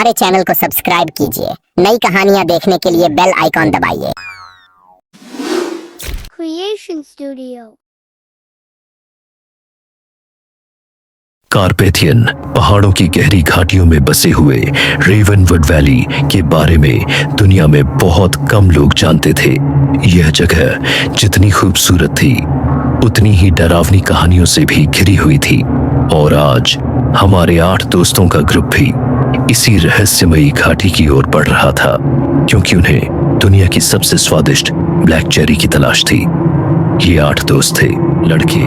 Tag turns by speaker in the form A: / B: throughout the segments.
A: हमारे चैनल को सब्सक्राइब कीजिए। नई कहानियाँ देखने के लिए बेल आइकॉन दबाइए।
B: Creation Studio।
C: कार्पेथियन पहाड़ों की गहरी घाटियों में बसे हुए रेवनवुड वैली के बारे में दुनिया में बहुत कम लोग जानते थे। यह जगह जितनी खूबसूरत थी उतनी ही डरावनी कहानियों से भी घिरी हुई थी। और आज हमारे 8 दोस्तों का ग्रुप भी इसी रहस्यमयी घाटी की ओर बढ़ रहा था, क्योंकि उन्हें दुनिया की सबसे स्वादिष्ट ब्लैक चेरी की तलाश थी। ये 8 दोस्त थे, लड़के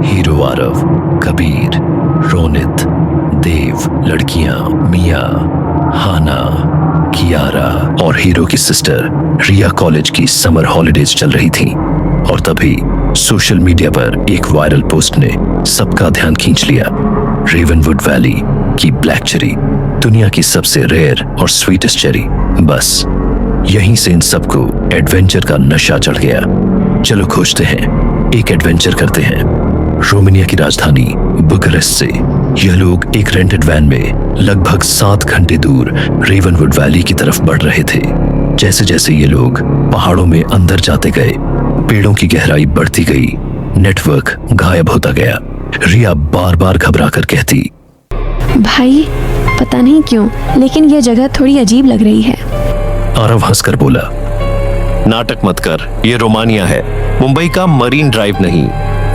C: हीरो आरव, कबीर, रोनित, देव, लड़कियां मिया, हाना, कियारा और हीरो की सिस्टर रिया। कॉलेज की समर हॉलिडेज चल रही थी और तभी सोशल मीडिया पर एक वायरल पोस्ट ने सबका ध्यान खींच लिया। रेवनवुड वैली की ब्लैक चेरी, दुनिया की सबसे रेयर और स्वीटेस्ट चेरी। बस यहीं से इन सबको एडवेंचर का नशा चढ़ गया। चलो खोजते हैं, एक एडवेंचर करते हैं। रोमानिया की राजधानी बुखारेस्ट से यह लोग एक रेंटेड वैन में लगभग 7 घंटे दूर रेवनवुड वैली की तरफ बढ़ रहे थे। जैसे जैसे ये लोग पहाड़ों में अंदर जाते गए, पेड़ों की गहराई बढ़ती गई, नेटवर्क गायब होता गया। रिया बार बार घबरा कर कहती,
D: भाई पता नहीं क्यों लेकिन यह जगह थोड़ी अजीब लग रही है।
C: आरव हंसकर बोला,
E: नाटक मत कर, ये रोमानिया है, मुंबई का मरीन ड्राइव नहीं।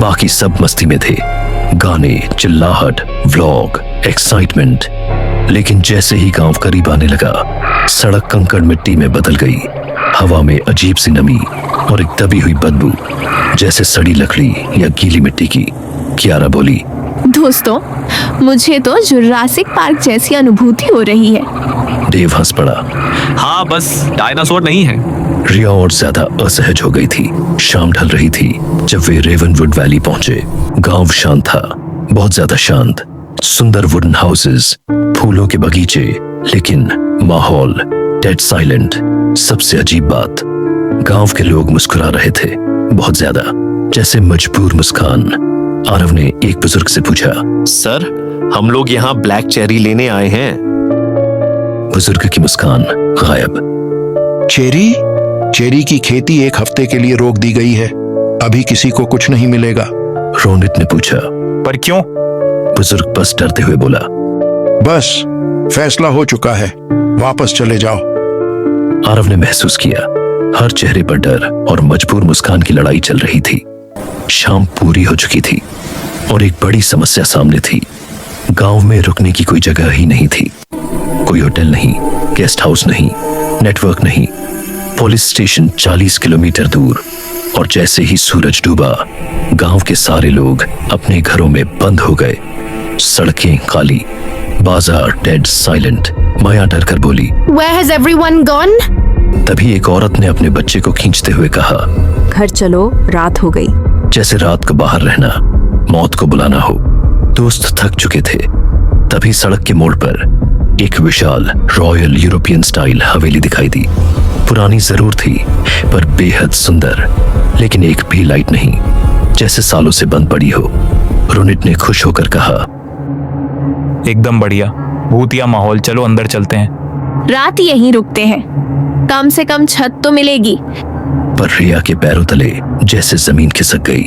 C: बाकी सब मस्ती में थे, गाने, चिल्लाहट, व्लॉग, एक्साइटमेंट। लेकिन जैसे ही गांव करीब आने लगा, सड़क कंकड़ मिट्टी में बदल गई। हवा में अजीब सी नमी और एक दबी हुई बदबू, जैसे सड़ी लकड़ी या गीली मिट्टी की। कियारा बोली,
D: दोस्तों मुझे तो जुरासिक पार्क जैसी अनुभूति हो रही है।
C: देव हंस पड़ा।
E: हाँ, बस डायनासोर नहीं है।
C: रिया और ज्यादा असहज हो गई थी। शाम ढल रही थी जब वे रेवनवुड वैली पहुंचे। गांव शांत था, बहुत ज्यादा शांत। सुंदर वुडन हाउसेस, फूलों के बगीचे, लेकिन माहौल डेड साइलेंट। सबसे अजीब बात, गांव के लोग मुस्कुरा रहे थे, बहुत ज्यादा, जैसे मजबूर मुस्कान। आरव ने एक बुजुर्ग से पूछा,
E: सर, हम लोग यहाँ ब्लैक चेरी लेने आए हैं।
C: बुजुर्ग की मुस्कान गायब।
F: चेरी की खेती 1 हफ्ते के लिए रोक दी गई है, अभी किसी को कुछ नहीं मिलेगा।
C: रोनित ने पूछा,
G: पर क्यों?
C: बुजुर्ग बस डरते हुए बोला,
F: बस फैसला हो चुका है, वापस चले जाओ।
C: आरव ने महसूस किया हर चेहरे पर डर और मजबूर मुस्कान की लड़ाई चल रही थी। शाम पूरी हो चुकी थी और एक बड़ी समस्या सामने थी। गांव में रुकने की कोई जगह ही नहीं थी। कोई होटल नहीं, गेस्ट हाउस नहीं, नेटवर्क नहीं, पुलिस स्टेशन 40 किलोमीटर दूर। और जैसे ही सूरज डूबा, गांव के सारे लोग अपने घरों में बंद हो गए। सड़कें खाली, बाजार डेड साइलेंट। माया डर कर बोली,
D: Where has everyone gone?
C: तभी एक औरत ने अपने बच्चे को खींचते हुए कहा,
H: घर चलो, रात हो गई।
C: जैसे रात को बाहर रहना मौत को बुलाना हो। दोस्त थक चुके थे। तभी सड़क के मोड़ पर एक विशाल रॉयल यूरोपियन स्टाइल हवेली दिखाई दी। पुरानी जरूर थी पर बेहद सुंदर, लेकिन एक भी लाइट नहीं, जैसे सालों से बंद पड़ी हो। रोनित ने खुश होकर कहा,
G: एकदम बढ़िया, भूतिया माहौल, चलो अंदर चलते हैं।
D: रात यहीं रुकते हैं, कम से कम छत तो मिलेगी।
C: पर रिया के पैरों तले जैसे जमीन खिसक गई,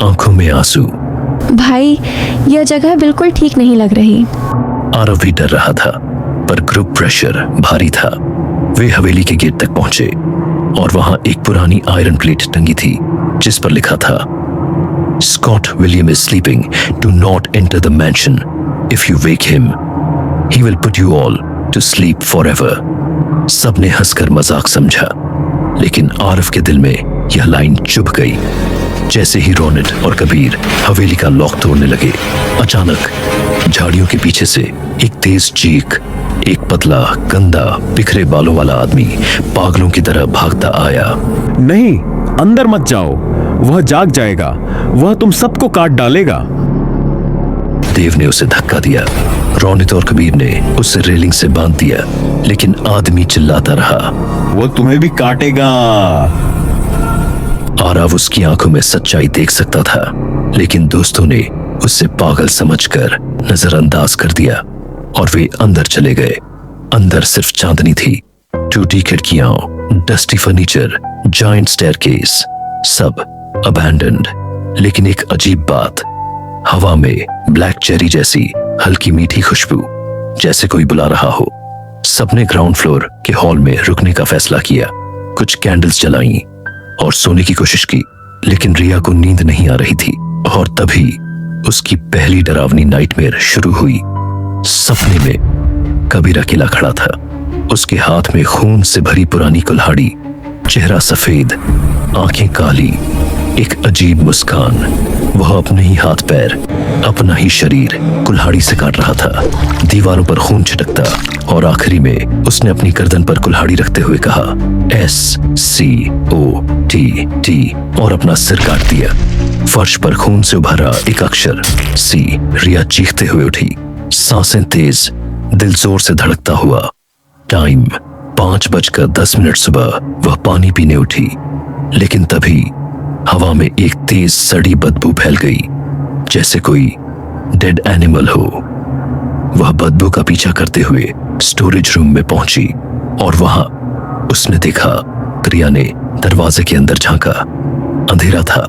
C: आंखों में आंसू।
D: भाई यह जगह बिल्कुल ठीक नहीं लग रही।
C: आरव भी डर रहा था, पर ग्रुप प्रेशर भारी था। वे हवेली के गेट तक पहुंचे और वहां एक पुरानी आयरन प्लेट टंगी थी जिस पर लिखा था, Scott William is sleeping, do not enter the mansion, if you wake him he will put you all to sleep forever. सबने हंसकर मजाक समझा, लेकिन आरव के दिल में यह लाइन चुभ गई। जैसे ही रोनित और कबीर हवेली का लॉक तोड़ने लगे, अचानक झाड़ियों के पीछे से एक तेज चीख, एक पतला, गंदा, बिखरे बालों वाला आदमी पागलों की तरह भागता आया।
I: नहीं, अंदर मत जाओ, वह जाग जाएगा, वह तुम सबको काट डालेगा।
C: देव ने उसे धक्का दिया। रोनित और कबीर ने उसे रेलिंग से बांध दिया, लेकिन आदमी चिल्लाता रहा,
I: वो तुम्हें भी काटेगा।
C: आरव उसकी आंखों में सच्चाई देख सकता था, लेकिन दोस्तों ने उसे पागल समझकर नजरअंदाज कर दिया और वे अंदर चले गए। अंदर सिर्फ चांदनी थी। टूटी खिड़कियां, डस्टी फर्नीचर, जायंट स्टेयरकेस, सब अबैंडन्ड। लेकिन एक अजीब बात, हवा में ब्लैक चेरी जैसी हल्की मीठी खुशबू, जैसे कोई बुला रहा हो। सबने ग्राउंड फ्लोर के हॉल में रुकने का फैसला किया। कुछ कैंडल्स जलाई और सोने की कोशिश की, लेकिन रिया को नींद नहीं आ रही थी। और तभी उसकी पहली डरावनी नाइटमेयर शुरू हुई। सपने में कबीर अकेला खड़ा था। उसके हाथ में खून से भरी पुरानी कुल्हाड़ी, चेहरा सफेद, आंखें काली, एक अजीब मुस्कान। वह अपने ही हाथ पैर, अपना ही शरीर कुल्हाड़ी से काट रहा था। दीवारों पर खून छिटकता और आखिरी में उसने अपनी गर्दन पर कुल्हाड़ी रखते हुए कहा SCOTT और अपना सिर काट दिया। फर्श पर खून से उभरा एक अक्षर C। रिया चीखते हुए उठी, सांसें तेज, दिल जोर से धड़कता हुआ। टाइम 5:10 सुबह। वह पानी पीने उठी, लेकिन तभी हवा में एक तेज सड़ी बदबू फैल गई, जैसे कोई डेड एनिमल हो। वह बदबू का पीछा करते हुए स्टोरेज रूम में पहुंची और वहां उसने देखा रिया ने दरवाजे के अंदर झांका। अंधेरा था,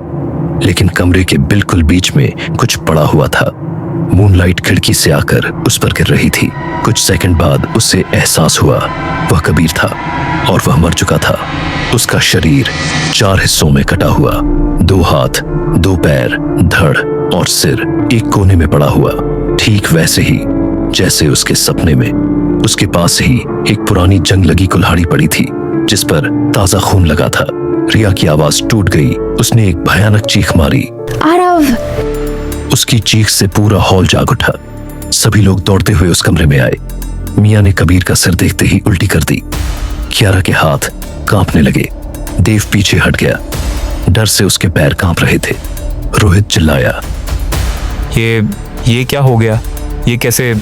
C: लेकिन कमरे के बिल्कुल बीच में कुछ पड़ा हुआ था। मूनलाइट खिड़की से आकर उस पर गिर रही थी। कुछ सेकंड बाद उसे एहसास हुआ वह कबीर था और वह मर चुका था। उसका शरीर 4 हिस्सों में कटा हुआ, 2 हाथ, 2 पैर, धड़ और सिर एक कोने में पड़ा हुआ, ठीक वैसे ही जैसे उसके सपने में। उसके पास ही एक पुरानी जंग लगी कुल्हाड़ी पड़ी थी, जिस पर ताजा खून लगा था। रिया की आवाज टूट गई। उसने एक भयानक चीख मारी।
D: आरव!
C: उसकी चीख से पूरा हॉल जाग उठा। सभी लोग दौड़ते हुए उस कमरे में आए। मियां ने कबीर का सिर देखते ही उल्टी कर दी। कियारा के हाथ कांपने लगे। देव पीछे हट गया, डर से उसके पैर कांप रहे थे। रोहित चिल्लाया,
G: ये क्या हो गया? ये कैसे?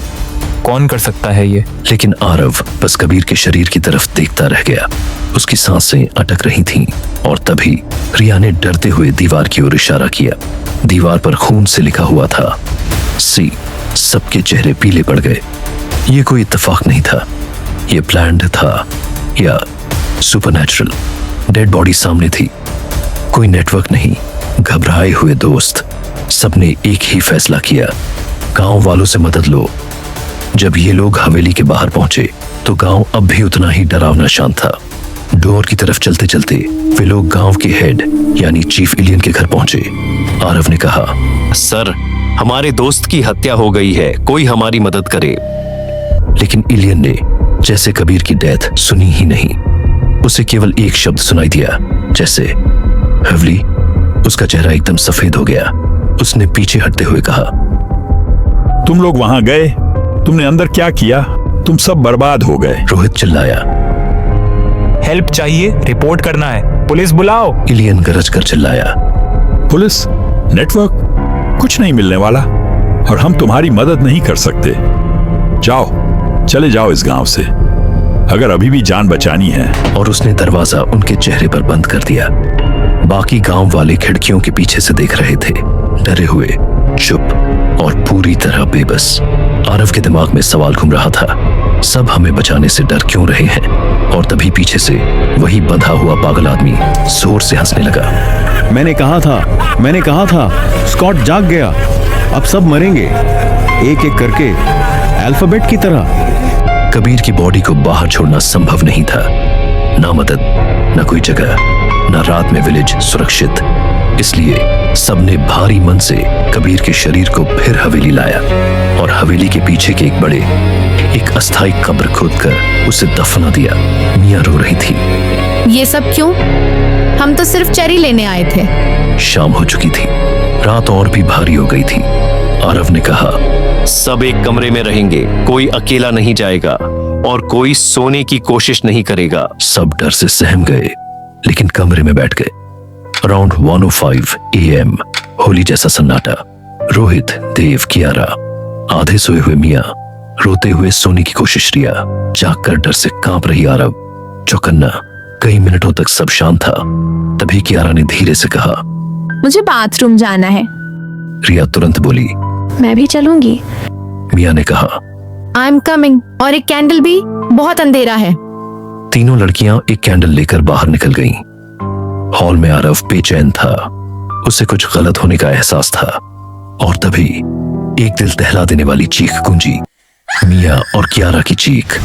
G: कौन कर सकता है ये?
C: लेकिन आरव बस कबीर के शरीर की तरफ देखता रह गया। उसकी सांसें अटक रही थीं और तभी रिया ने डरते हुए दीवार की ओर इशारा किया। दीवार पर खून से लिखा हुआ था C। सबके चेहरे पीले पड़ गए। ये कोई इत्तेफाक नहीं था, ये प्लान्ड था या सुपरनैचुरल। डेड बॉडी सामने थी, कोई नेटवर्क नहीं। घबराए हुए दोस्त, सबने एक ही फैसला किया, गांव वालों से मदद लो। जब ये लोग हवेली के बाहर पहुंचे तो गांव अब भी उतना ही डरावना शांत था। डोर की तरफ चलते चलते वे लोग गांव के हेड यानी चीफ इलियन के घर पहुंचे। आरव ने कहा,
E: सर, हमारे दोस्त की हत्या हो गई है, कोई हमारी मदद करे।
C: लेकिन इलियन ने जैसे कबीर की डेथ सुनी ही नहीं। उसे केवल एक शब्द सुनाई दिया, जैसे हवली। उसका चेहरा एकदम सफेद हो गया। उसने पीछे हटते हुए कहा,
J: तुम लोग वहां गए? तुमने अंदर क्या किया? तुम सब बर्बाद हो गए।
C: रोहित चिल्लाया,
G: हेल्प चाहिए, रिपोर्ट करना है, पुलिस बुलाओ।
C: इलियन गरज कर चिल्लाया,
J: पुलिस? नेटवर्क? कुछ नहीं मिलने वाला और हम तुम्हारी मदद नहीं कर सकते। जाओ, चले जाओ इस गांव से, अगर अभी भी जान बचानी है।
C: और उसने दरवाजा उनके चेहरे पर बंद कर दिया। बाकी गांव वाले खिड़कियों के पीछे से देख रहे थे, डरे हुए, चुप और पूरी तरह बेबस। आरव के दिमाग में सवाल घूम रहा था, सब हमें बचाने से डर क्यों रहे हैं? और तभी पीछे से वही बंधा हुआ पागल आदमी जोर से हंसने लगा।
I: मैंने कहा था स्कॉट जाग गया। अब सब मरेंगे, एक एक करके, अल्फाबेट की तरह।
C: कबीर की बॉडी को बाहर छोड़ना संभव नहीं था। ना मदद, ना कोई जगह, ना रात में विलेज सुरक्षित। इसलिए सबने भारी मन से कबीर के शरीर को फिर हवेली लाया और हवेली के पीछे के एक अस्थायी कब्र खोदकर उसे दफना दिया। मियां रो रही थी।
K: ये सब क्यों? हम तो सिर्फ चेरी लेने आए थे।
C: शाम हो चुकी थी, रात और भी भारी हो गई थी। आरव ने कहा,
E: सब एक कमरे में रहेंगे, कोई अकेला नहीं जाएगा और कोई सोने की कोशिश नहीं करेगा।
C: सब डर से सहम गए, लेकिन कमरे में बैठ गए। अराउंड 1:05 AM, होली जैसा सन्नाटा। रोहित, देव, कियारा, आधे सोए हुए मियां, रोते हुए सोने की कोशिश। रिया जागकर डर से कांप रही। आरव चौकन्ना। कई मिनटों तक सब शांत था। तभी कियारा ने धीरे से कहा,
K: मुझे बाथरूम जाना है।
C: रिया तुरंत बोली,
D: मैं भी चलूंगी।
C: मियां ने कहा,
K: आई एम कमिंग। और एक कैंडल भी, बहुत अंधेरा है।
C: तीनों लड़कियां एक कैंडल लेकर बाहर निकल गईं। हॉल में आरव बेचैन था। उसे कुछ गलत होने का एहसास था और तभी एक दिल दहला देने वाली चीख गूंजी, मिया और कियारा की चीख।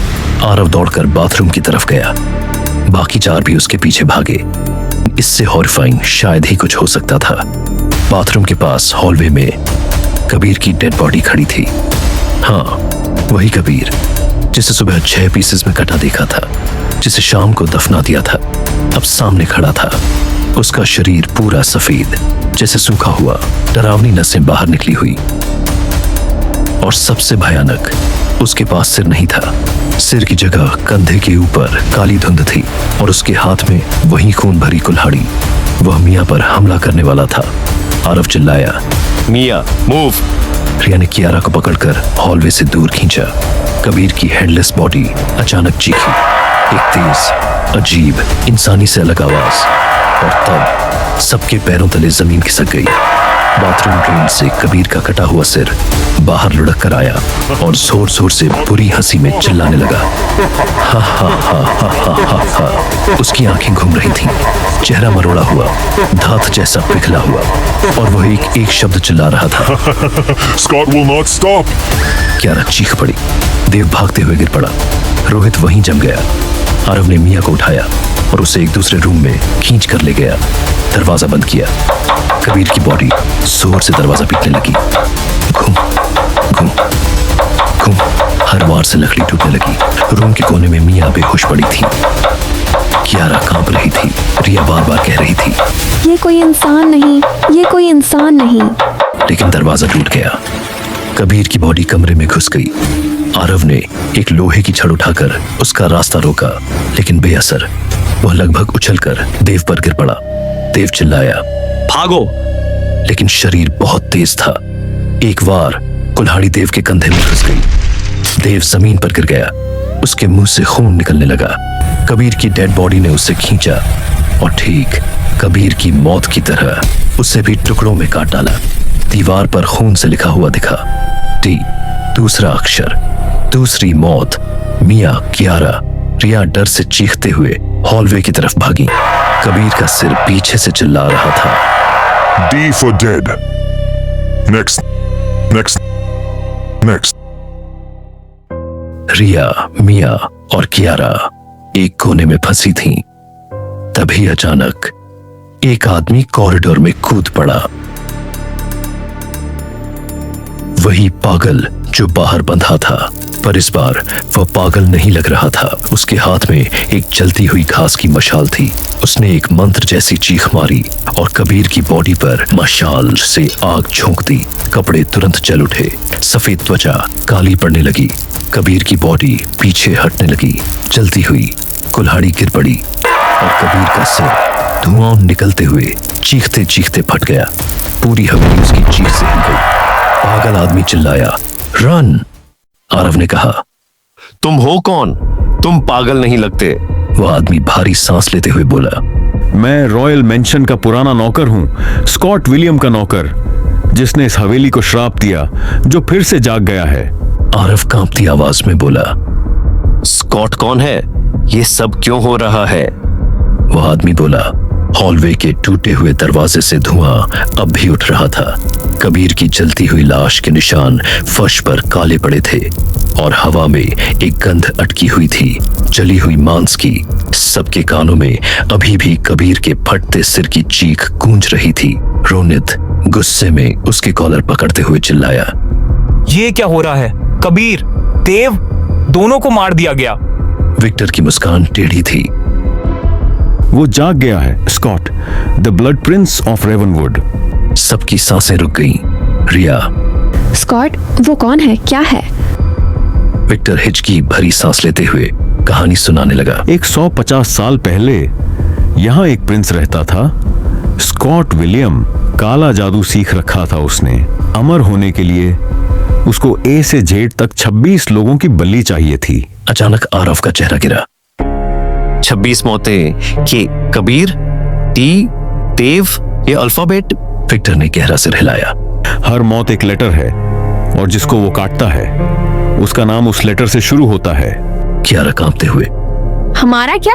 C: आरव दौड़कर बाथरूम की तरफ गया। बाकी चार भी उसके पीछे भागे। इससे हॉरिफाइंग शायद ही कुछ हो सकता था। बाथरूम के पास हॉलवे में कबीर की डेड बॉडी खड़ी थी। हाँ, वही कबीर जिसे सुबह 6 पीसेस में कटा देखा था, जिसे शाम को दफना दिया था, अब सामने खड़ा था। उसका शरीर पूरा सफेद, जैसे सूखा हुआ, डरावनी नसें बाहर निकली हुई। और सबसे भयानक, उसके पास सिर नहीं था। सिर की जगह कंधे के ऊपर काली धुंध थी और उसके हाथ में वही खून भरी कुल्हाड़ी। वह मिया पर हमला करने वाला था। आरव चिल्लाया,
E: मिया मूव।
C: रिया ने कियारा को पकड़कर हॉलवे से दूर खींचा। कबीर की हेडलेस बॉडी अचानक चीखी, एक तेज, अजीब, इंसानी से अलग आवाज, और तब सबके पैरों तले जमीन खिसक गई। बाथरूम ड्रेन से कबीर का कटा हुआ सिर बाहर लुढ़क कर आया और जोर जोर से बुरी हंसी में चिल्लाने लगा। हा हा हा हा हा हा हा। उसकी आंखें घूम रही थीं, चेहरा मरोड़ा हुआ, धात जैसा पिघला हुआ, और वह एक शब्द चिल्ला रहा था,
L: Scott will not stop.
C: Kiara चीख पड़ी। देव भागते हुए गिर पड़ा। रोहित वहीं जम गया। आरव ने मिया को उठाया और उसे एक दूसरे रूम में खींच कर ले गया। दरवाजा बंद किया। कबीर की बॉडी जोर से दरवाजा पीटने लगी। घूम घूम घूम, हर वार से लकड़ी टूटने लगी। रूम के कोने में मिया बेहोश पड़ी थी। कियारा कांप रही थी। रिया बार बार कह रही थी,
D: ये कोई इंसान नहीं, ये कोई इंसान नहीं।
C: लेकिन दरवाजा टूट गया। कबीर की बॉडी कमरे में घुस गई। आरव ने एक लोहे की छड़ उठाकर उसका रास्ता रोका, लेकिन बेअसर। वह लगभग उछलकर देव पर गिर पड़ा। देव चिल्लाया,
E: भागो।
C: लेकिन शरीर बहुत तेज था। एक बार कुल्हाड़ी देव के कंधे में घुस गई। देव जमीन पर गिर गया। उसके मुंह से खून निकलने लगा। कबीर की डेड बॉडी ने उसे खींचा और ठीक कबीर की मौत की तरह उसे भी टुकड़ों में काट डाला। दीवार पर खून से लिखा हुआ दिखा, टी, दूसरा अक्षर, दूसरी मौत। मिया, कियारा, रिया डर से चीखते हुए हॉलवे की तरफ भागी। कबीर का सिर पीछे से चिल्ला रहा था,
L: D for dead. Next. Next. Next.
C: रिया, मिया और कियारा एक कोने में फंसी थीं। तभी अचानक एक आदमी कॉरिडोर में कूद पड़ा। वही पागल जो बाहर बंधा था, पर इस बार वह पागल नहीं लग रहा था। उसके हाथ में एक जलती हुई घास की मशाल थी। उसने एक मंत्र जैसी चीख मारी और कबीर की बॉडी पर मशाल से आग झोंक दी। कपड़े तुरंत जल उठे। सफेद त्वचा काली पड़ने लगी। कबीर की बॉडी पीछे हटने लगी। जलती हुई कुल्हाड़ी गिर पड़ी और कबीर का सिर धुआं निकलते हुए चीखते चीखते फट गया। पूरी हवेली उसकी चीख से हिल गई। पागल आदमी चिल्लाया, रन। आरव ने कहा,
E: तुम हो कौन? तुम पागल नहीं लगते।
C: वह आदमी भारी सांस लेते हुए बोला,
I: मैं रॉयल मेंशन का पुराना नौकर हूं, स्कॉट विलियम का नौकर, जिसने इस हवेली को श्राप दिया, जो फिर से जाग गया है।
C: आरव कांपती आवाज में बोला,
E: स्कॉट कौन है? ये सब क्यों हो रहा है?
C: वह आदमी बोला, हॉलवे के टूटे हुए दरवाजे से धुआं अब भी उठ रहा था। कबीर की जलती हुई लाश के निशान फर्श पर काले पड़े थे और हवा में एक गंध अटकी हुई थी, जली हुई मांस की। सबके कानों में अभी भी कबीर के फटते सिर की चीख गूंज रही थी। रोनित गुस्से में उसके कॉलर पकड़ते हुए चिल्लाया,
G: ये क्या हो रहा है? कबीर, देव, दोनों को मार दिया गया।
C: विक्टर की मुस्कान टेढ़ी थी।
I: वो जाग गया है, Scott, the blood prince of Ravenwood.
C: सबकी सांसें रुक गईं। रिया,
D: स्कॉट, वो कौन है? क्या है?
C: विक्टर हिचकी भरी सांस लेते हुए कहानी सुनाने लगा।
I: 150 साल पहले यहाँ एक प्रिंस रहता था, स्कॉट विलियम। काला जादू सीख रखा था उसने। अमर होने के लिए उसको ए से जेड तक 26 लोगों की बलि चाहिए थी।
C: अचानक आरव का चेहरा गिरा।
E: 26 मौतें के कबीर, टी, देव, ये अल्फाबेट?
C: विक्टर ने गहरा सिर हिलाया।
I: हर मौत एक लेटर है और जिसको वो काटता है उसका नाम उस लेटर से शुरू होता है।
C: कियारा कांपते हुए।
D: हमारा क्या?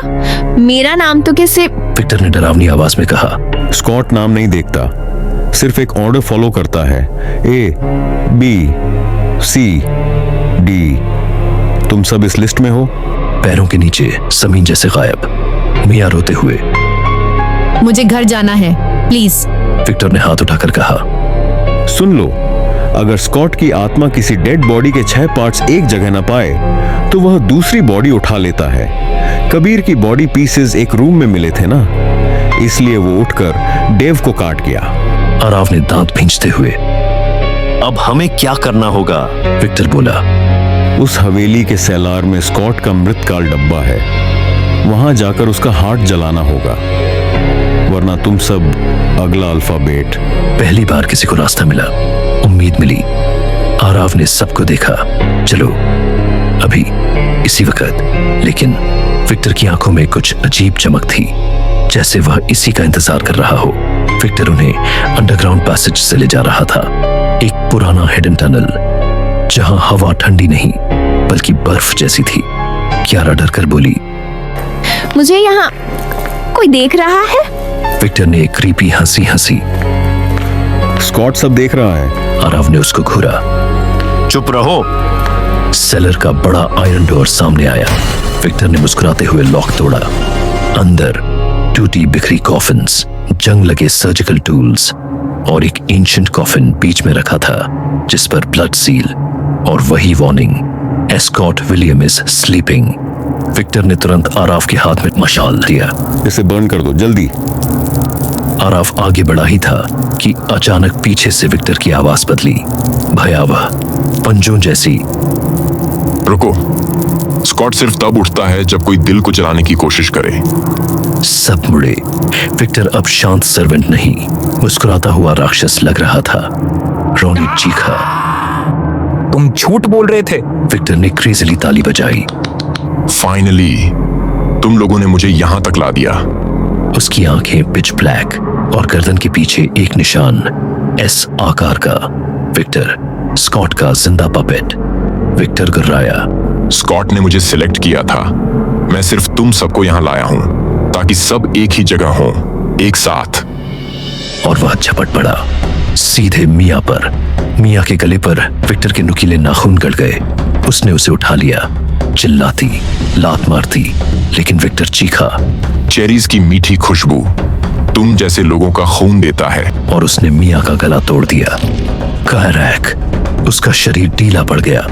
D: मेरा नाम तो कैसे?
C: विक्टर ने डरावनी आवाज में कहा।
I: स्कॉट नाम नहीं देखता, सिर्फ एक ऑर्डर फॉलो करता है। A, B, C, D। तुम सब इस लिस्ट में हो।
C: पैरों के नीचे जमीन जैसे गायब। मिया रोते हुए।
K: मुझे घर जाना है, प्लीज।
C: विक्टर ने हाथ उठाकर कहा।
I: सुन लो, अगर स्कॉट की आत्मा किसी डेड बॉडी के 6 पार्ट्स एक जगह न पाए तो वह दूसरी बॉडी उठा लेता है। कबीर की बॉडी पीसेस एक रूम में मिले थे ना, इसलिए वो उठकर डेव को काट गया।
C: आराव ने दांत भींचते हुए।
E: अब हमें क्या करना होगा?
C: विक्टर बोला।
I: उस हवेली के सेलार में स्कॉट का मृतकाल डब्बा है, वहां जाकर उसका हार्ट जलाना होगा, वरना तुम सब अगला अल्फाबेट।
C: पहली बार किसी को रास्ता मिला, उम्मीद मिली। आराव ने सबको देखा। चलो अभी, इसी वक्त। लेकिन विक्टर की आंखों में कुछ अजीब चमक थी, जैसे वह इसी का इंतजार कर रहा हो। विक्टर उन्हें अंडरग्राउंड पैसेज से ले जा रहा था, एक पुराना हिडन टनल जहां हवा ठंडी नहीं बल्कि बर्फ जैसी थी। कियारा डरकर बोली,
D: मुझे यहाँ कोई देख रहा है?
C: विक्टर ने एक क्रीपी हंसी हंसी।
I: स्कॉट सब देख रहा है।
C: आराव ने उसको घूरा।
E: चुप रहो।
C: सेलर का बड़ा आयरन डोर सामने आया। विक्टर ने मुस्कुराते हुए लॉक तोड़ा। अंदर टूटी बिखरी कॉफिन्स, जंग लगे सर्जिकल टूल्स और एक एंशिएंट कॉफिन बीच में रखा था जिस पर ब्लड सील और वही warning, Scott William is sleeping. Victor ने तुरंत आराव के हाथ में मशाल दिया।
I: इसे बर्न कर दो जल्दी।
C: आराव आगे बढ़ा ही था कि अचानक पीछे से विक्टर की आवाज बदली, भयावह, पंजों जैसी।
L: रुको, स्कॉट सिर्फ तब उठता है जब कोई दिल को जलाने की कोशिश करे।
C: सब मुड़े। विक्टर अब शांत सर्वेंट नहीं, मुस्कुराता हुआ राक्षस लग रहा था। रोनिट चीखा।
G: तुम झूठ बोल रहे थे।
C: विक्टर ने क्रेजली ताली बजाई।
L: फाइनली तुम लोगों ने मुझे यहां तक ला दिया।
C: उसकी आंखें पिच ब्लैक और गर्दन के पीछे एक निशान, एस आकार का। विक्टर, स्कॉट का जिंदा पपेट। विक्टर गुर्राया।
L: स्कॉट ने मुझे सिलेक्ट किया था। मैं सिर्फ तुम सबको यहां लाया हूं ताकि सब एक ही जगह हों, एक साथ।
C: और वह झपट पड़ा सीधे मिया पर। मिया के गले पर विक्टर के नुकीले नाखून गड़ गए। उसने उसे उठा लिया, चिल्लाती, लात मारती, लेकिन विक्टर चीखा।
L: चेरीज की मीठी खुशबू तुम जैसे लोगों का खून देता है।
C: और उसने मिया का गला तोड़ दिया। कहरैक, उसका शरीर ढीला पड़ गया।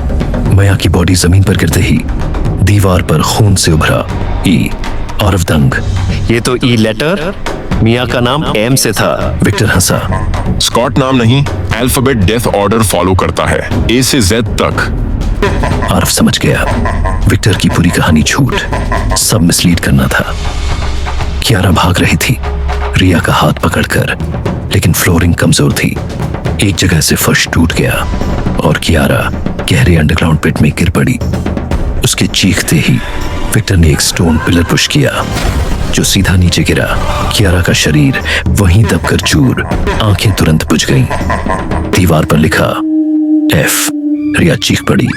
C: मिया की बॉडी जमीन पर गिरते ही दीवार पर खून से उभरा ई, औरवदंग।
E: ये तो ई लेटर। मिया का नाम एम से था।
C: विक्टर हंसा।
L: स्कॉट नाम नहीं, अल्फाबेट डेथ ऑर्डर फॉलो करता है, ए से जेड तक।
C: आरव समझ गया, विक्टर की पूरी कहानी झूठ, सब मिसलीड करना था। कियारा भाग रही थी, रिया का हाथ पकड़कर, लेकिन फ्लोरिंग कमजोर थी। एक जगह से फर्श टूट गया और कियारा गहरे अंडरग्राउंड पिट में गिर पड़ी। उसके चीखते ही विक्टर ने एक स्टोन पिलर पुश किया जो सीधा नीचे गिरा। कियारा का शरीर वहीं दबकर चूर, आंखें तुरंत बुझ गईं। दीवार पर लिखा एफ। रिया चीख पड़ी।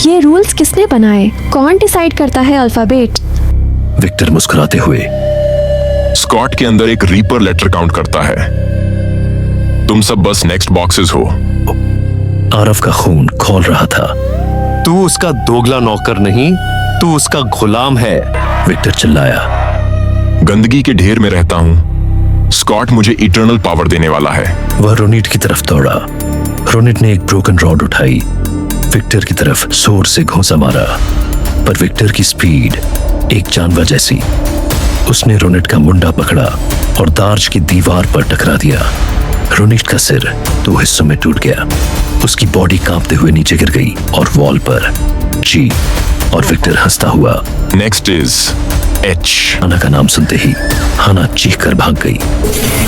D: ये रूल्स किसने बनाए? कौन डिसाइड करता है अल्फाबेट?
C: विक्टर मुस्कुराते हुए।
L: स्कॉट के अंदर एक रीपर लेटर काउंट करता है। तुम सब बस नेक्स्ट बॉक्सेस हो।
C: आरव का खून खौल रहा था।
E: तू उसका दोगला नौकर नहीं, तू उसका गुलाम है।
C: विक्टर चिल्लाया।
L: गंदगी के ढेर में रहता हूं, स्कॉट मुझे इटर्नल पावर देने वाला है।
C: वह रोनिट की तरफ दौड़ा। रोनिट ने एक ब्रोकन रॉड उठाई, विक्टर की तरफ जोर से घूंसा मारा, पर विक्टर की स्पीड एक जानवर जैसी। उसने रोनिट का मुंडा पकड़ा और दार्ज की दीवार पर टकरा दिया। रोनिट का सिर 2 हिस्सों में टूट गया। उसकी बॉडी कांपते हुए नीचे गिर गई और वॉल पर जी। और विक्टर हंसता हुआ।
L: Next is H.
C: हाना का नाम सुनते ही हाना चीख कर भाग गई।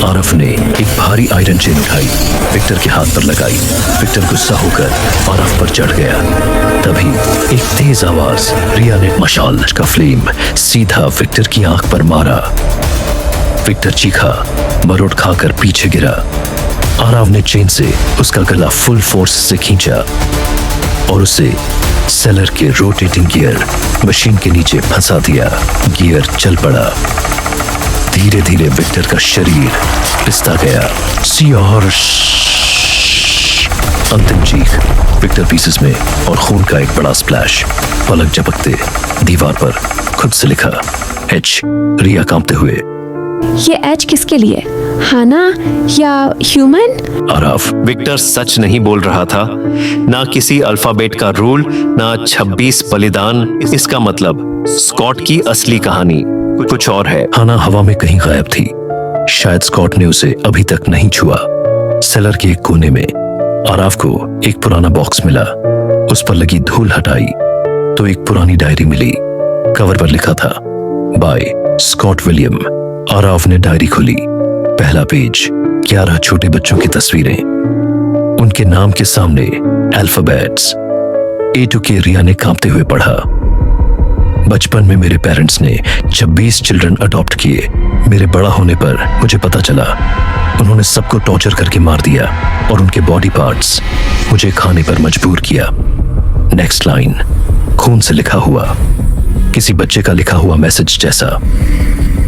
C: आरफ ने एक भारी आयरन चेन उठाई, विक्टर के हाथ पर लगाई। विक्टर गुस्सा होकर आरफ पर चढ़ गया। तभी एक तेज आवाज, रिया ने मशाल का फ्लेम सीधा विक्टर की आंख पर मारा। विक्टर चीखा, मरोड़ खाकर पीछे गिरा। आराव ने चेन से उसका गला फुल फोर्स से खींचा। और उसे सेलर के रोटेटिंग गियर मशीन के नीचे फंसा दिया। गियर चल पड़ा। धीरे धीरे विक्टर का शरीर पिसता गया। सियार अंतिम चीख, विक्टर पीसेस में और खून का एक बड़ा स्प्लैश। पलक झपकते दीवार पर खुद से लिखा एच। रिया कांपते हुए,
D: ये एच किसके लिए? हाना या ह्यूमन?
C: आराफ,
E: विक्टर सच नहीं बोल रहा था। ना किसी अल्फाबेट का रूल, ना 26 बलिदान। इसका मतलब स्कॉट की असली कहानी कुछ और है।
C: हाना हवा में कहीं गायब थी। शायद स्कॉट ने उसे अभी तक नहीं छुआ। सेलर के एक कोने में आराफ को एक पुराना बॉक्स मिला। उस पर लगी धूल हटाई तो एक पुरानी डायरी मिली। कवर पर लिखा था बाय स्कॉट विलियम। आराफ ने डायरी खोली। पहला पेज, 11 छोटे बच्चों की तस्वीरें, उनके नाम के सामने अल्फाबेट्स। ए टू के। रिया ने कांपते हुए पढ़ा, बचपन में मेरे पेरेंट्स ने 26 चिल्ड्रन अडॉप्ट किए। मेरे बड़ा होने पर मुझे पता चला उन्होंने सबको टॉर्चर करके मार दिया और उनके बॉडी पार्ट्स मुझे खाने पर मजबूर किया। नेक्स्ट लाइन, खून से लिखा हुआ, किसी बच्चे का लिखा हुआ मैसेज जैसा।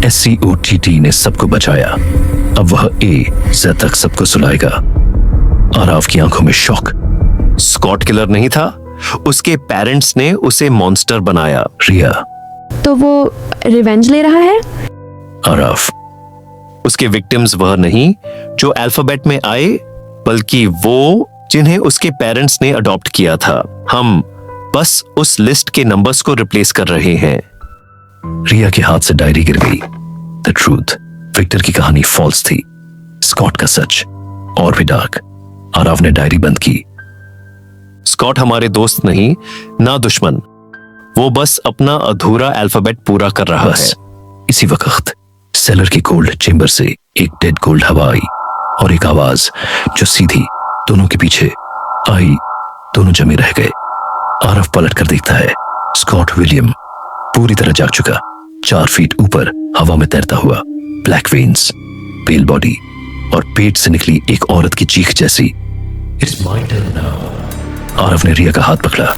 C: SCOTT ने सबको बचाया, अब वह A से तक सबको सुलाएगा। आराफ की आंखों में शॉक।
E: स्कॉट किलर नहीं था, उसके पेरेंट्स ने उसे मॉन्स्टर बनाया।
C: रिया,
D: तो वो रिवेंज ले रहा है?
C: आराफ,
E: उसके विक्टिम्स वह नहीं जो अल्फाबेट में आए, बल्कि वो जिन्हें उसके पेरेंट्स ने अडॉप्ट किया था। हम बस उस लिस्ट के नंबर्स को रिप्लेस कर रहे हैं।
C: रिया के हाथ से डायरी गिर गई। द ट्रूथ, विक्टर की कहानी फॉल्स थी। स्कॉट का सच और भी डार्क। आराफ ने डायरी बंद की।
E: स्कॉट हमारे दोस्त नहीं, ना दुश्मन। वो बस अपना अधूरा अल्फाबेट पूरा कर रहा है।
C: इसी वक्त सेलर की कोल्ड चेंबर से एक डेड कोल्ड हवा आई और एक आवाज जो सीधी दोनों के पीछे आई। दोनों जमे रह गए। आरफ पलट कर देखता है, स्कॉट विलियम पूरी तरह जाग चुका, 4 फीट ऊपर हवा में तैरता हुआ, ब्लैक वेन्स, पेल बॉडी और पेट से निकली एक औरत की चीख जैसी। It's my turn now. Aaraf ने रिया का हाथ पकड़ा।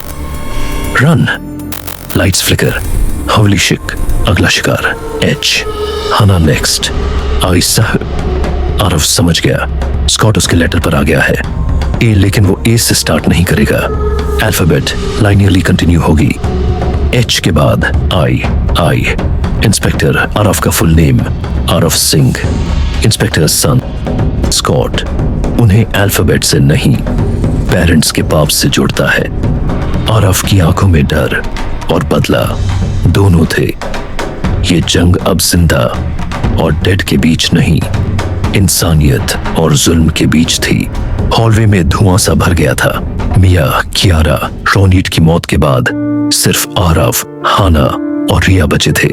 C: रन। Lights flicker. हवली शिक। अगला शिकार एच। हाना नेक्स्ट। आई साहब। आरफ समझ गया, स्कॉट उसके लेटर पर आ गया है। ए, लेकिन वो ए से स्टार्ट नहीं करेगा। अल्फाबेट लाइनियरली कंटिन्यू होगी। एच के बाद आई। आई। इंस्पेक्टर आरफ का फुल नेम आरफ सिंह, इंस्पेक्टर सन स्कॉट। उन्हें अल्फाबेट से नहीं, पेरेंट्स के पाप से जोड़ता है। आरफ की आंखों में डर और बदला दोनों थे। ये जंग अब जिंदा और डेड के बीच नहीं, इंसानियत और जुल्म के बीच थी। हॉलवे में धुआं सा भर गया था। मिया, कियारा, रोनीट की मौत के बाद सिर्फ आरव, हाना और रिया बचे थे।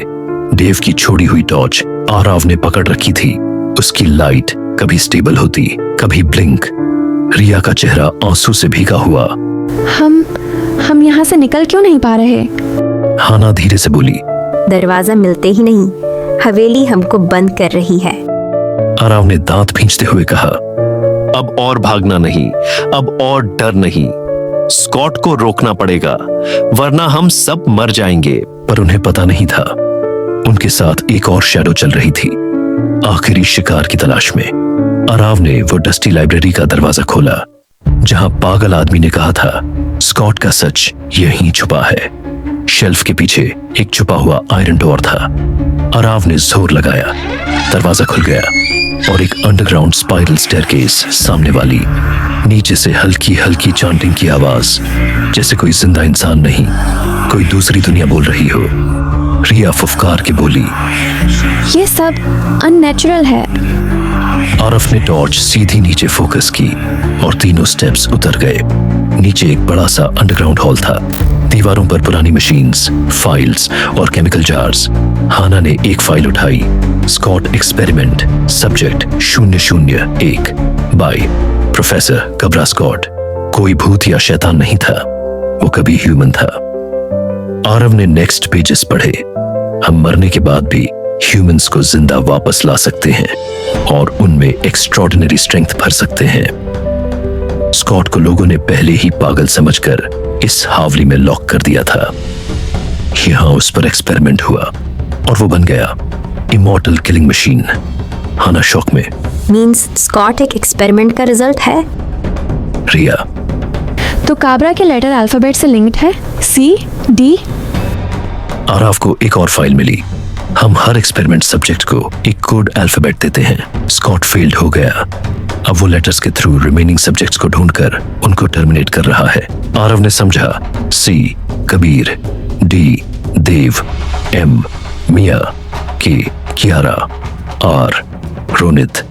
C: डेव की छोड़ी हुई टॉर्च आरव ने पकड़ रखी थी। उसकी लाइट कभी स्टेबल होती, कभी ब्लिंक। रिया का चेहरा आंसू से भीगा हुआ।
D: हम यहाँ से निकल क्यों नहीं पा रहे?
C: हाना धीरे से बोली,
H: दरवाजा मिलते ही नहीं, हवेली हमको बंद कर रही है।
C: आरव ने दांत भींचते हुए कहा,
E: अब और भागना नहीं, अब और डर नहीं। स्कॉट को रोकना पड़ेगा, वरना हम सब मर जाएंगे।
C: पर उन्हें पता नहीं था, उनके साथ एक और शैडो चल रही थी, आखिरी शिकार की तलाश में। आरव ने वो डस्टी लाइब्रेरी का दरवाजा खोला, जहां पागल आदमी ने कहा था स्कॉट का सच यहीं छुपा है। शेल्फ के पीछे एक छुपा हुआ आयरन डोर था। आरव ने जोर लगाया, दरवाजा खुल गया और एक अंडरग्राउंड स्पाइरल स्टेयरकेस सामने वाली। नीचे से हल्की हल्की चांटिंग की आवाज, जैसे कोई जिंदा इंसान नहीं, कोई दूसरी दुनिया बोल रही हो। रिया फुफकार के बोली,
D: ये सब अननेचुरल है।
C: आरफ ने टॉर्च सीधी नीचे फोकस की और तीनों स्टेप्स उतर गए। नीचे एक बड़ा सा अंडरग्राउंड हॉल था। दीवारों पर पुरानी मशीन्स, फाइल्स और केमिकल जार्स। हाना ने एक फाइल उठाई, Scott experiment, subject 001 by professor कब्रा स्कॉट। कोई भूत या शैतान नहीं था, वो कभी ह्यूमन था। आरव ने नेक्स्ट पेजेस पढ़े। हम मरने के बाद भी ह्यूमंस को जिंदा वापस ला सकते हैं और उनमें एक्स्ट्रॉर्डिनरी स्ट्रेंथ भर सकते हैं। स्कॉट को लोगों ने पहले ही पागल समझकर इस हावली में लॉक कर दिया था। यहां उस पर एक्सपेरिमेंट हुआ और वो बन गया इमॉर्टल किलिंग मशीन। हाना शॉक में।
H: मींस स्कॉट एक एक्सपेरिमेंट का रिजल्ट है?
C: रिया,
D: तो काबरा के लेटर अल्फाबेट से लिंक्ड है, सी डी।
C: आराफ को एक और फाइल मिली। हम हर एक्सपेरिमेंट सब्जेक्ट को एक कोड अल्फाबेट देते हैं। स्कॉट फेल्ड हो गया। अब वो लेटर्स के थ्रू रिमेनिंग सब्जेक्ट्स को ढूंढकर उनको टर्मिनेट कर रहा है। आरव ने समझा, सी कबीर, डी देव, एम मिया, के कियारा, आर रोनित।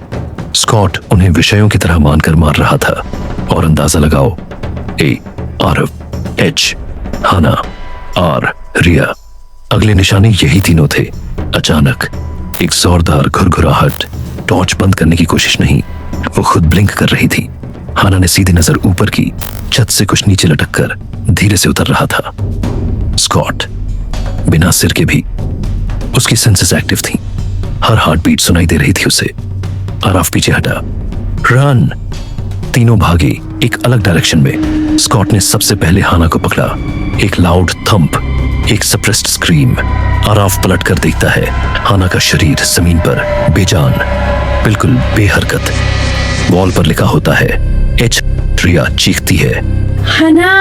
C: स्कॉट उन्हें विषयों की तरह मानकर मार रहा था। और अंदाजा लगाओ, ए आरव, एच हाना, आर रिया। अगले निशाने यही तीनों थे। अचानक एक जोरदार घुरघुराहट। टॉर्च बंद करने की कोशिश नहीं, वो खुद ब्लिंक कर रही थी। हाना ने सीधी नजर ऊपर की। छत से कुछ नीचे लटक कर धीरे से उतर रहा था। स्कॉट बिना सिर के भी। उसकी सेंसेस एक्टिव थी। हर हार्ट बीट सुनाई दे रही थी उसे। आराफ पीछे हटा। रन! तीनों भागे एक अलग डायरेक्शन में। स्कॉट ने सबसे पहले हाना को पकड़ा। एक लाउड थंप, एक सप्रेस्ड स्क्रीम। आराफ पलट कर देखता है। हाना का शरीर जमीन पर बेजान, बिल्कुल बेहरकत। वॉल पर लिखा होता है एच। रिया चीखती है,
D: हाना।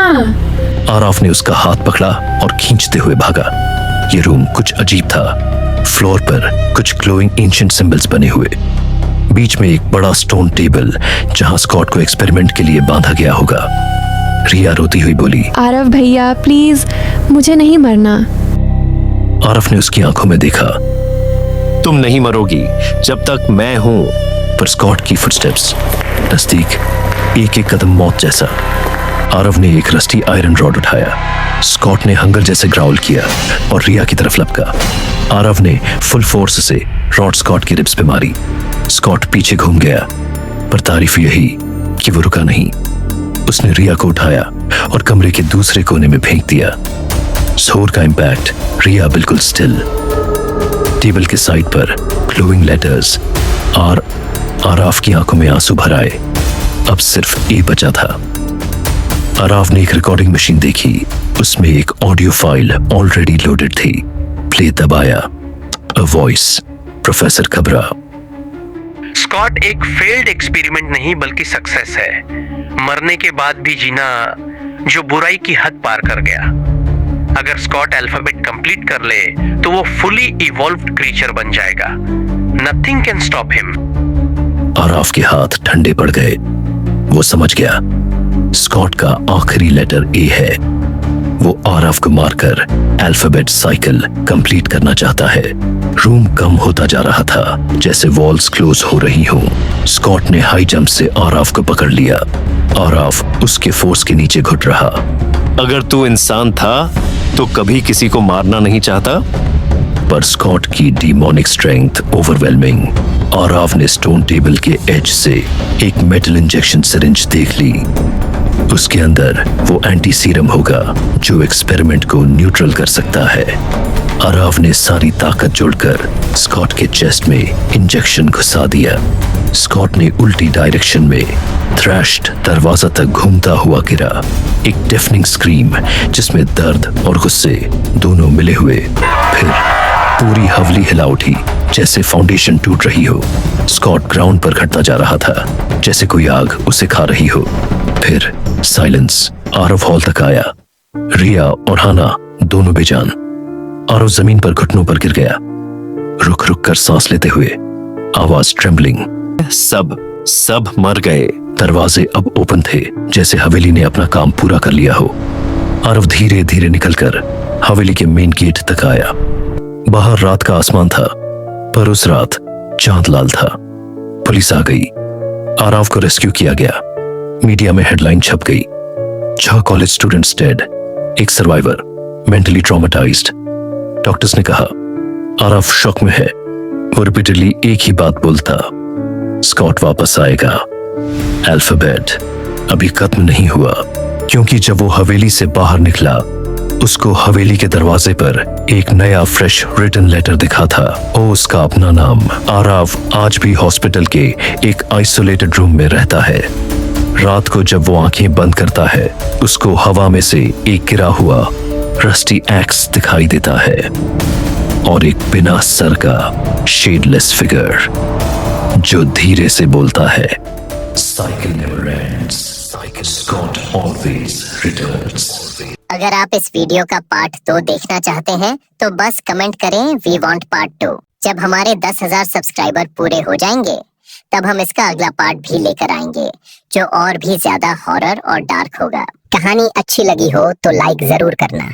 C: आराफ ने उसका हाथ पकड़ा और खींचते हुए भागा। ये रूम कुछ अजीब था। फ्लोर पर कुछ ग्लोइंग एंशिएंट सिंबल्स बने हुए। बीच में एक बड़ा स्टोन टेबल जहां स्कॉट को एक्सपेरिमेंट के लिए बांधा गया होगा। रिया रोती हुई बोली,
D: आरव भैया प्लीज, मुझे नहीं मरना।
C: आरफ ने उसकी आंखों में देखा।
E: तुम नहीं मरोगी जब तक मैं हूं।
C: पर स्कॉट की फुटस्टेप्स नजदीक, एक एक कदम मौत जैसा। आरव ने एक रस्टी आयरन रॉड उठाया। स्कॉट ने हंगर जैसे ग्राउल किया और रिया की तरफ लपका। आरव ने फुल फोर्स से रॉड स्कॉट की रिब्स पे मारी। स्कॉट पीछे घूम गया, पर तारीफ यही कि वो रुका नहीं। उसने रिया को उठाया और कमरे के दूसरे कोने में फेंक दिया। जोर का इंपैक्ट, रिया बिल्कुल स्टिल। टेबल के साइड पर ग्लोइंग लेटर्स। आराफ की आंखों में आंसू भर आए। अब सिर्फ ए बचा था। आराफ ने एक रिकॉर्डिंग मशीन देखी। उसमें एक ऑडियो फाइल ऑलरेडी लोडेड थी। प्ले दबाया। A voice, professor Kabra.
M: Scott एक फेल्ड एक्सपेरिमेंट नहीं बल्कि सक्सेस है। मरने के बाद भी जीना जो बुराई की हद पार कर गया। अगर स्कॉट अल्फाबेट कंप्लीट कर ले तो वो फुली इवॉल्व्ड क्रीचर बन जाएगा। Nothing can stop him.
C: Aaraf के हाथ ठंडे पड़ गए। वो समझ गया स्कॉट का आखिरी लेटर ए है। वो आराफ को मारकर अल्फाबेट साइकिल कंप्लीट करना चाहता है। रूम कम होता जा रहा था, जैसे वॉल्स क्लोज हो रही हो। स्कॉट ने हाई जंप से आराफ को पकड़ लिया। आराफ उसके फोर्स के नीचे घुट रहा।
E: अगर तू इंसान था तो कभी किसी को मारना नहीं चाहता।
C: पर स्कॉट की डीमोनिक स्ट्रेंथ ओवरवेलमिंग। आराफ ने स्टोन टेबल के एज से एक मेटल इंजेक्शन सिरिंज देख ली। उसके अंदर वो एंटी सीरम होगा जो एक्सपेरिमेंट को न्यूट्रल कर सकता है। आराफ ने सारी ताकत जोड़कर स्कॉट के चेस्ट में इंजेक्शन घुसा दिया। स्कॉट ने उल्टी डायरेक्शन में थ्रैश्ड दरवाजा तक घूमता हुआ गिरा। एक डेफनिंग स्क्रीम जिसमें दर्द और गुस्से दोनों मिले हुए। फिर पूरी हवली हिला उठी जैसे फाउंडेशन टूट रही हो। स्कॉट ग्राउंड पर घटता जा रहा था जैसे कोई आग उसे खा रही हो। फिर साइलेंस। आरव हॉल तक आया। रिया और हाना दोनों बेजान। आरव जमीन पर घुटनों पर गिर गया, रुक रुक कर सांस लेते हुए, आवाज ट्रेम्बलिंग।
E: सब मर गए।
C: दरवाजे अब ओपन थे, जैसे हवेली ने अपना काम पूरा कर लिया हो। आरव धीरे धीरे निकलकर हवेली के मेन गेट तक आया। बाहर रात का आसमान था, पर उस रात चांद लाल था। पुलिस आ गई। आराफ को रेस्क्यू किया गया। मीडिया में हेडलाइन छप गई, 6 कॉलेज स्टूडेंट्स डेड, एक सर्वाइवर मेंटली ट्रॉमेटाइज्ड। डॉक्टर्स ने कहा आराफ शॉक में है। वो रिपीटेडली एक ही बात बोलता, स्कॉट वापस आएगा। अल्फाबेट अभी खत्म नहीं हुआ, क्योंकि जब वो हवेली से बाहर निकला उसको हवेली के दरवाजे पर एक नया फ्रेश रिटन लेटर दिखा था और उसका अपना नाम। आराफ आज भी हॉस्पिटल के एक आइसोलेटेड रूम में रहता है। रात को जब वो आंखें बंद करता है, उसको हवा में से एक गिरा हुआ रस्टी एक्स दिखाई देता है और एक बिना सर का शेडलेस फिगर जो धीरे से बोलता है, cycle never ends, Scott always returns.
A: अगर आप इस वीडियो का पार्ट 2 देखना चाहते हैं तो बस कमेंट करें वी वांट पार्ट 2। जब हमारे 10,000 सब्सक्राइबर पूरे हो जाएंगे तब हम इसका अगला पार्ट भी लेकर आएंगे जो और भी ज्यादा हॉरर और डार्क होगा। कहानी अच्छी लगी हो तो लाइक जरूर करना।